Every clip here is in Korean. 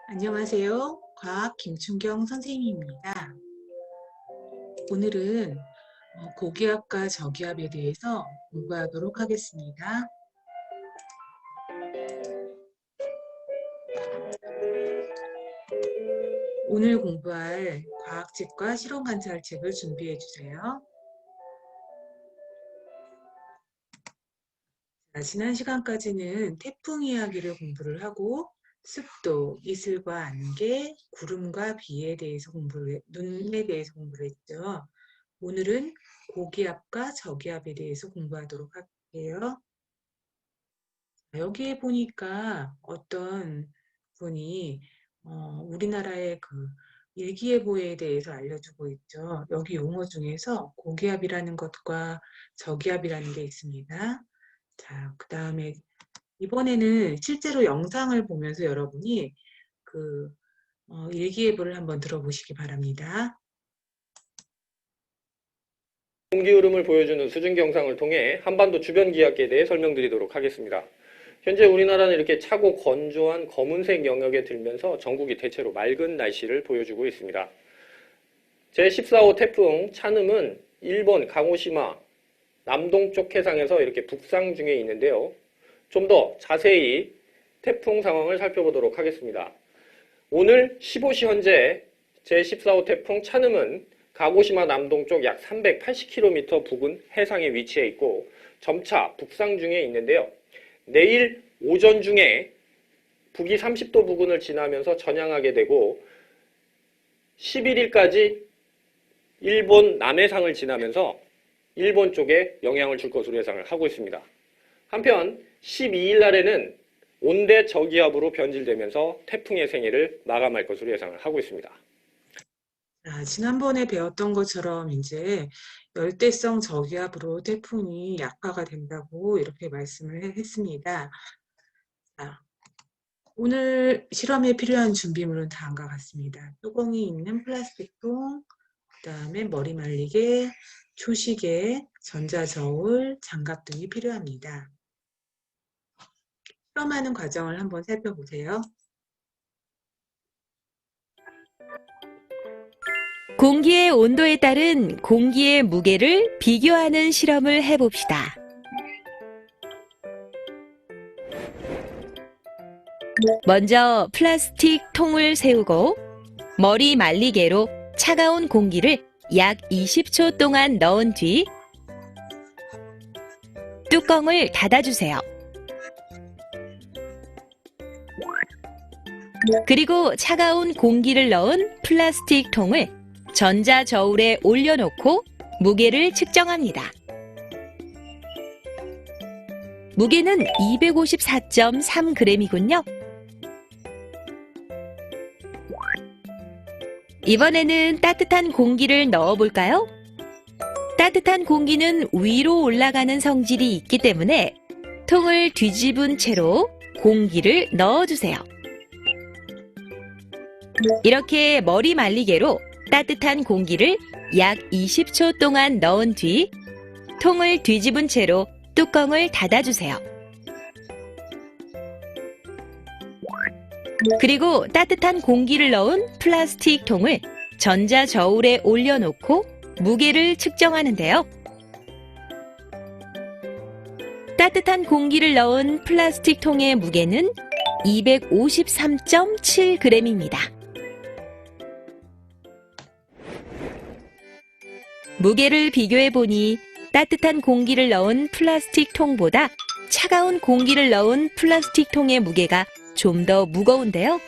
안녕하세요. 과학 김춘경 선생님입니다. 오늘은 고기압과 저기압에 대해서 공부하도록 하겠습니다. 오늘 공부할 과학책과 실험 관찰책을 준비해 주세요. 지난 시간까지는 태풍 이야기를 공부를 하고 습도, 이슬과 안개, 구름과 비에 대해서 눈에 대해서 공부를 했죠. 오늘은 고기압과 저기압에 대해서 공부하도록 할게요. 여기에 보니까 어떤 분이 우리나라의 그 일기예보에 대해서 알려주고 있죠. 여기 용어 중에서 고기압이라는 것과 저기압이라는 게 있습니다. 자, 그 다음에 이번에는 실제로 영상을 보면서 여러분이 그 일기예보를 한번 들어보시기 바랍니다. 공기 흐름을 보여주는 수증기 영상을 통해 한반도 주변 기압계에 대해 설명드리도록 하겠습니다. 현재 우리나라는 이렇게 차고 건조한 검은색 영역에 들면서 전국이 대체로 맑은 날씨를 보여주고 있습니다. 제14호 태풍 찬음은 일본 가고시마 남동쪽 해상에서 이렇게 북상 중에 있는데요. 좀 더 자세히 태풍 상황을 살펴보도록 하겠습니다. 오늘 15시 현재 제14호 태풍 찬음은 가고시마 남동쪽 약 380km 부근 해상에 위치해 있고 점차 북상 중에 있는데요. 내일 오전 중에 북위 30도 부근을 지나면서 전향하게 되고 11일까지 일본 남해상을 지나면서 일본 쪽에 영향을 줄 것으로 예상을 하고 있습니다. 한편 12일 날에는 온대 저기압으로 변질되면서 태풍의 생애를 마감할 것으로 예상을 하고 있습니다. 지난번에 배웠던 것처럼 이제 열대성 저기압으로 태풍이 약화가 된다고 이렇게 말씀을 했습니다. 오늘 실험에 필요한 준비물은 다음과 같습니다. 뚜껑이 있는 플라스틱 통, 그 다음에 머리 말리개, 초시계, 전자저울, 장갑 등이 필요합니다. 실험하는 과정을 한번 살펴보세요. 공기의 온도에 따른 공기의 무게를 비교하는 실험을 해봅시다. 먼저 플라스틱 통을 세우고 머리 말리개로 차가운 공기를 약 20초 동안 넣은 뒤 뚜껑을 닫아주세요. 그리고 차가운 공기를 넣은 플라스틱 통을 전자저울에 올려놓고 무게를 측정합니다. 무게는 254.3g이군요. 이번에는 따뜻한 공기를 넣어볼까요? 따뜻한 공기는 위로 올라가는 성질이 있기 때문에 통을 뒤집은 채로 공기를 넣어주세요. 이렇게 머리 말리개로 따뜻한 공기를 약 20초 동안 넣은 뒤 통을 뒤집은 채로 뚜껑을 닫아주세요. 그리고 따뜻한 공기를 넣은 플라스틱 통을 전자저울에 올려놓고 무게를 측정하는데요. 따뜻한 공기를 넣은 플라스틱 통의 무게는 253.7g입니다. 무게를 비교해보니 따뜻한 공기를 넣은 플라스틱 통보다 차가운 공기를 넣은 플라스틱 통의 무게가 좀 더 무거운데요.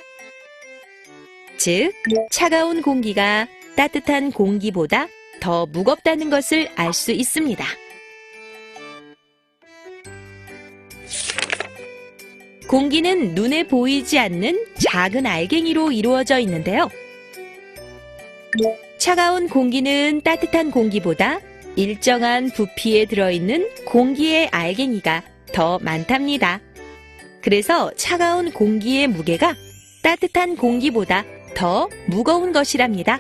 즉, 차가운 공기가 따뜻한 공기보다 더 무겁다는 것을 알 수 있습니다. 공기는 눈에 보이지 않는 작은 알갱이로 이루어져 있는데요. 차가운 공기는 따뜻한 공기보다 일정한 부피에 들어있는 공기의 알갱이가 더 많답니다. 그래서 차가운 공기의 무게가 따뜻한 공기보다 더 무거운 것이랍니다.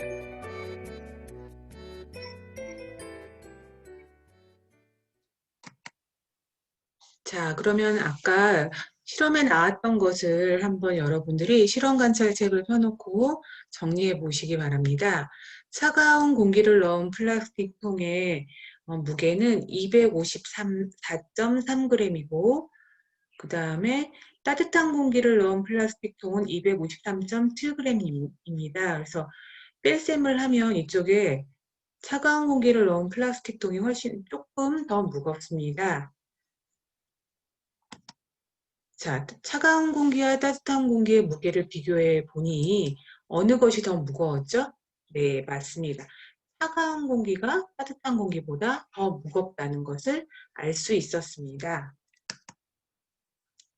자, 그러면 아까 실험에 나왔던 것을 한번 여러분들이 실험 관찰책을 펴놓고 정리해 보시기 바랍니다. 차가운 공기를 넣은 플라스틱 통의 무게는 254.3g이고 그 다음에 따뜻한 공기를 넣은 플라스틱 통은 253.7g입니다. 그래서 뺄셈을 하면 이쪽에 차가운 공기를 넣은 플라스틱 통이 훨씬 조금 더 무겁습니다. 자, 차가운 공기와 따뜻한 공기의 무게를 비교해 보니 어느 것이 더 무거웠죠? 네, 맞습니다. 차가운 공기가 따뜻한 공기보다 더 무겁다는 것을 알 수 있었습니다.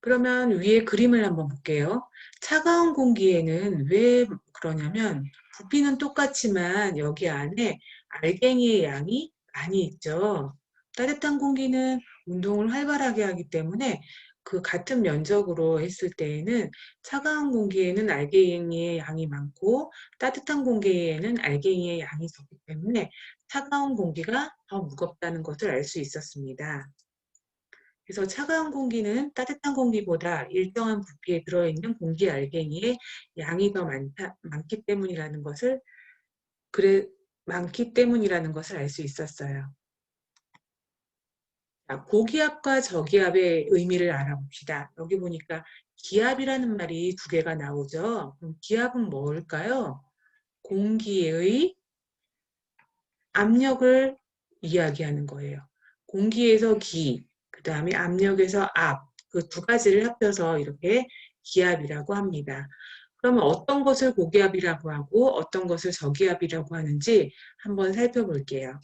그러면 위에 그림을 한번 볼게요. 차가운 공기에는 왜 그러냐면 부피는 똑같지만 여기 안에 알갱이의 양이 많이 있죠. 따뜻한 공기는 운동을 활발하게 하기 때문에 그 같은 면적으로 했을 때에는 차가운 공기에는 알갱이의 양이 많고 따뜻한 공기에는 알갱이의 양이 적기 때문에 차가운 공기가 더 무겁다는 것을 알 수 있었습니다. 그래서 차가운 공기는 따뜻한 공기보다 일정한 부피에 들어있는 공기 알갱이의 양이 더 많기 때문이라는 것을 알 수 있었어요. 자, 고기압과 저기압의 의미를 알아봅시다. 여기 보니까 기압이라는 말이 두 개가 나오죠. 그럼 기압은 뭘까요? 공기의 압력을 이야기하는 거예요. 공기에서 기, 그 다음에 압력에서 압, 그 두 가지를 합쳐서 이렇게 기압이라고 합니다. 그러면 어떤 것을 고기압이라고 하고 어떤 것을 저기압이라고 하는지 한번 살펴볼게요.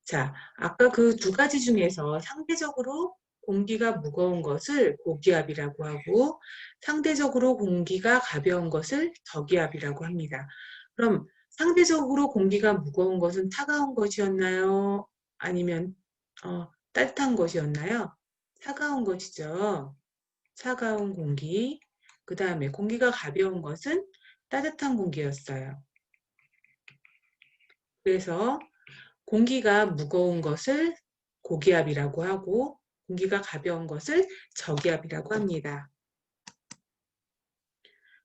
자, 아까 그 두 가지 중에서 상대적으로 공기가 무거운 것을 고기압이라고 하고 상대적으로 공기가 가벼운 것을 저기압이라고 합니다. 그럼 상대적으로 공기가 무거운 것은 차가운 것이었나요? 아니면 따뜻한 것이었나요? 차가운 것이죠. 차가운 공기. 그 다음에 공기가 가벼운 것은 따뜻한 공기였어요. 그래서 공기가 무거운 것을 고기압이라고 하고 공기가 가벼운 것을 저기압이라고 합니다.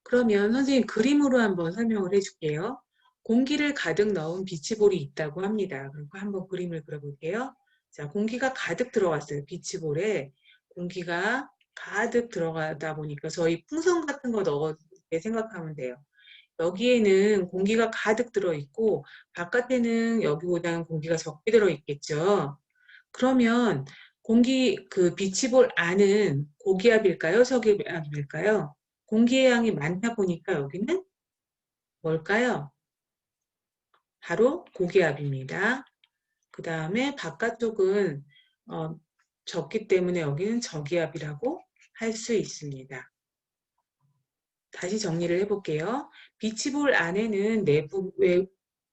그러면 선생님 그림으로 한번 설명을 해줄게요. 공기를 가득 넣은 비치볼이 있다고 합니다. 그리고 한번 그림을 그려볼게요. 자, 공기가 가득 들어갔어요. 비치볼에 공기가 가득 들어가다 보니까 저희 풍선 같은 거 넣을 때 생각하면 돼요. 여기에는 공기가 가득 들어있고 바깥에는 여기보다는 공기가 적게 들어있겠죠. 그러면 그 비치볼 안은 고기압일까요? 저기압일까요? 공기의 양이 많다 보니까 여기는 뭘까요? 바로 고기압입니다. 그 다음에 바깥쪽은 적기 때문에 여기는 저기압이라고 할 수 있습니다. 다시 정리를 해볼게요. 비치볼 안에는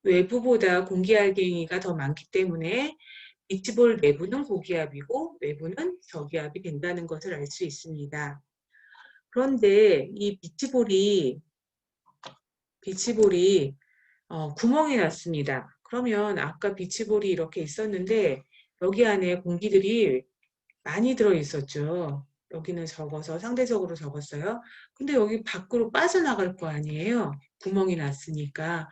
외부보다 공기알갱이가 더 많기 때문에 비치볼 내부는 고기압이고 외부는 저기압이 된다는 것을 알 수 있습니다. 그런데 이 비치볼이 구멍이 났습니다. 그러면 아까 비치볼이 이렇게 있었는데 여기 안에 공기들이 많이 들어있었죠. 여기는 적어서 상대적으로 적었어요. 근데 여기 밖으로 빠져나갈 거 아니에요. 구멍이 났으니까.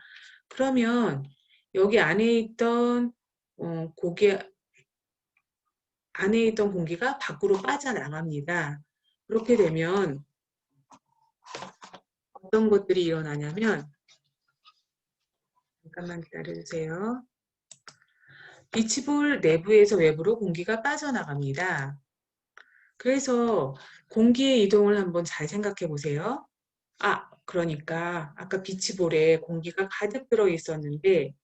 그러면 여기 안에 있던 공기가 밖으로 빠져나갑니다. 그렇게 되면 어떤 것들이 일어나냐면 잠깐만 기다려주세요. 비치볼 내부에서 외부로 공기가 빠져나갑니다. 그래서 공기의 이동을 한번 잘 생각해 보세요. 그러니까 아까 비치볼에 공기가 가득 들어 있었는데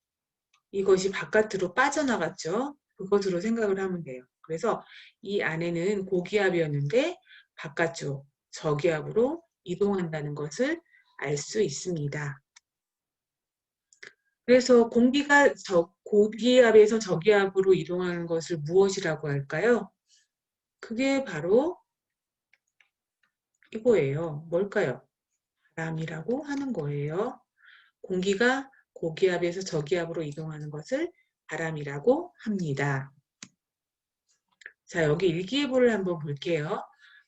이것이 바깥으로 빠져나갔죠. 그것으로 생각을 하면 돼요. 그래서 이 안에는 고기압이었는데 바깥쪽 저기압으로 이동한다는 것을 알 수 있습니다. 그래서 공기가 고기압에서 저기압으로 이동하는 것을 무엇이라고 할까요? 그게 바로 이거예요. 뭘까요? 바람이라고 하는 거예요. 공기가 고기압에서 저기압으로 이동하는 것을 바람이라고 합니다. 자, 여기 일기예보를 한번 볼게요.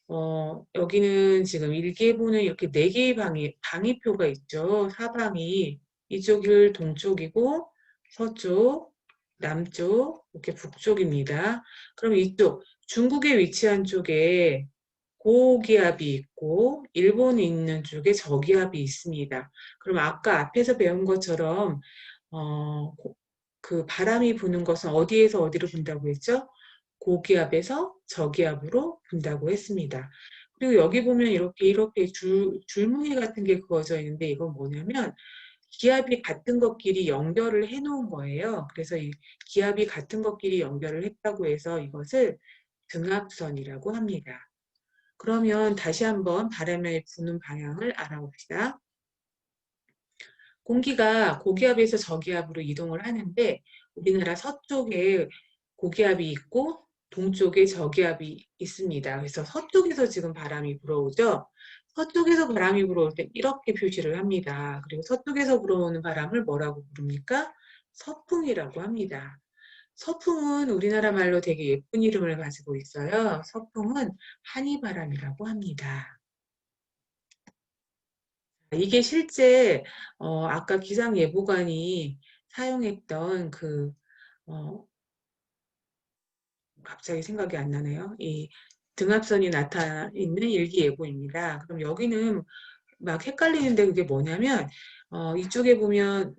여기는 지금 일기예보는 이렇게 4개의 방위표가 있죠. 사방이. 이쪽을 동쪽이고 서쪽, 남쪽, 이렇게 북쪽입니다. 그럼 이쪽 중국에 위치한 쪽에 고기압이 있고 일본이 있는 쪽에 저기압이 있습니다. 그럼 아까 앞에서 배운 것처럼 그 바람이 부는 것은 어디에서 어디로 분다고 했죠? 고기압에서 저기압으로 분다고 했습니다. 그리고 여기 보면 이렇게 줄무늬 같은 게 그어져 있는데 이건 뭐냐면 기압이 같은 것끼리 연결을 해 놓은 거예요. 그래서 이 기압이 같은 것끼리 연결을 했다고 해서 이것을 등압선이라고 합니다. 그러면 다시 한번 바람의 부는 방향을 알아봅시다. 공기가 고기압에서 저기압으로 이동을 하는데 우리나라 서쪽에 고기압이 있고 동쪽에 저기압이 있습니다. 그래서 서쪽에서 지금 바람이 불어오죠. 서쪽에서 바람이 불어올 때 이렇게 표시를 합니다. 그리고 서쪽에서 불어오는 바람을 뭐라고 부릅니까? 서풍이라고 합니다. 서풍은 우리나라 말로 되게 예쁜 이름을 가지고 있어요. 서풍은 한이바람이라고 합니다. 이게 실제 아까 기상예보관이 사용했던 갑자기 생각이 안 나네요. 이 등압선이 나타나 있는 일기예보입니다. 그럼 여기는 막 헷갈리는데 그게 뭐냐면 이쪽에 보면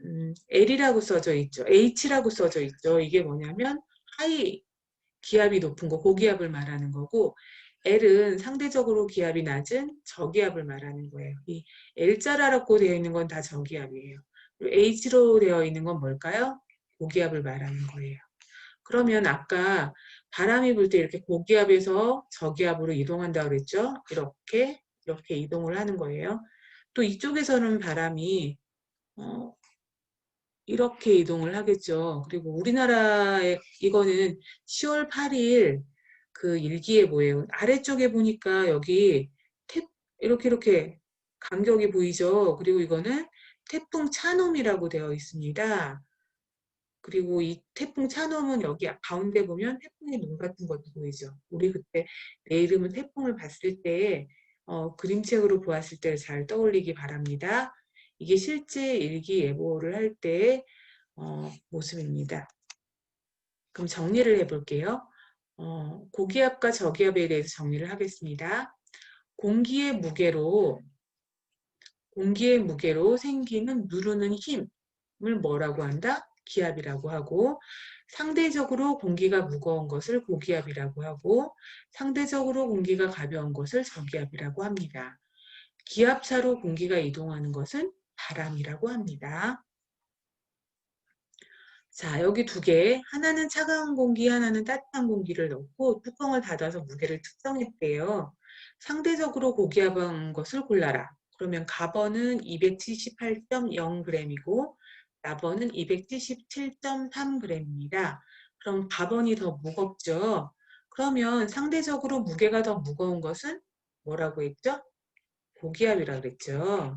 L이라고 써져 있죠. H라고 써져 있죠. 이게 뭐냐면 하이 기압이 높은 거, 고기압을 말하는 거고 L은 상대적으로 기압이 낮은 저기압을 말하는 거예요. 이 L자라고 되어 있는 건 다 저기압이에요. 그리고 H로 되어 있는 건 뭘까요? 고기압을 말하는 거예요. 그러면 아까 바람이 불 때 이렇게 고기압에서 저기압으로 이동한다고 그랬죠? 이렇게 이동을 하는 거예요. 또 이쪽에서는 바람이 이렇게 이동을 하겠죠. 그리고 우리나라에 이거는 10월 8일 그 일기예보예요. 아래쪽에 보니까 여기 이렇게 간격이 보이죠. 그리고 이거는 태풍 차놈이라고 되어 있습니다. 그리고 이 태풍 차놈은 여기 가운데 보면 태풍의 눈 같은 것도 보이죠. 우리 그때 내 이름은 태풍을 봤을 때 그림책으로 보았을 때를 잘 떠올리기 바랍니다. 이게 실제 일기예보를 할 때의 모습입니다. 그럼 정리를 해볼게요. 고기압과 저기압에 대해서 정리를 하겠습니다. 공기의 무게로 생기는 누르는 힘을 뭐라고 한다? 기압이라고 하고, 상대적으로 공기가 무거운 것을 고기압이라고 하고, 상대적으로 공기가 가벼운 것을 저기압이라고 합니다. 기압차로 공기가 이동하는 것은 바람이라고 합니다. 자, 여기 두 개, 하나는 차가운 공기, 하나는 따뜻한 공기를 넣고 뚜껑을 닫아서 무게를 측정했대요. 상대적으로 고기압한 것을 골라라. 그러면 가번은 278.0g이고 나번은 277.3g입니다. 그럼 가번이 더 무겁죠? 그러면 상대적으로 무게가 더 무거운 것은 뭐라고 했죠? 고기압이라고 그랬죠.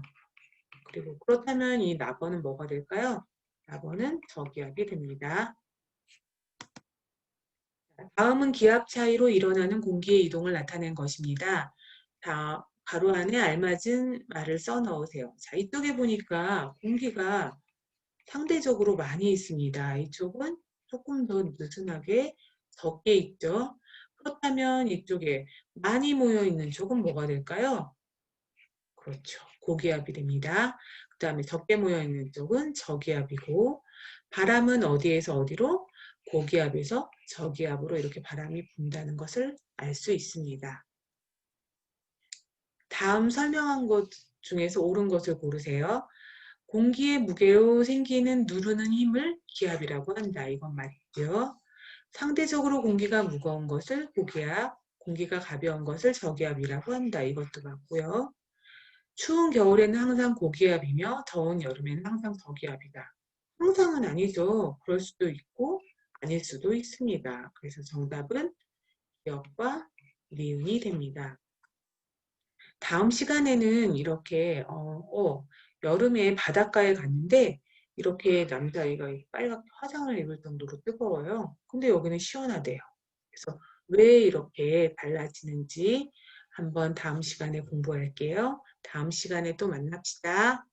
그리고 그렇다면 이 나번은 뭐가 될까요? 나번은 저기압이 됩니다. 다음은 기압 차이로 일어나는 공기의 이동을 나타낸 것입니다. 자, 가로 안에 알맞은 말을 써 넣으세요. 자, 이쪽에 보니까 공기가 상대적으로 많이 있습니다. 이쪽은 조금 더 느슨하게 적게 있죠. 그렇다면 이쪽에 많이 모여 있는 쪽은 뭐가 될까요? 그렇죠. 고기압이 됩니다. 그 다음에 적게 모여 있는 쪽은 저기압이고 바람은 어디에서 어디로? 고기압에서 저기압으로 이렇게 바람이 분다는 것을 알 수 있습니다. 다음 설명한 것 중에서 옳은 것을 고르세요. 공기의 무게로 생기는 누르는 힘을 기압이라고 한다. 이건 맞죠? 상대적으로 공기가 무거운 것을 고기압, 공기가 가벼운 것을 저기압이라고 한다. 이것도 맞고요. 추운 겨울에는 항상 고기압이며 더운 여름에는 항상 저기압이다. 항상은 아니죠. 그럴 수도 있고 아닐 수도 있습니다. 그래서 정답은 기업과 니은이 됩니다. 다음 시간에는 이렇게 여름에 바닷가에 갔는데 이렇게 남자아이가 빨갛게 화장을 입을 정도로 뜨거워요. 근데 여기는 시원하대요. 그래서 왜 이렇게 달라지는지 한번 다음 시간에 공부할게요. 다음 시간에 또 만납시다.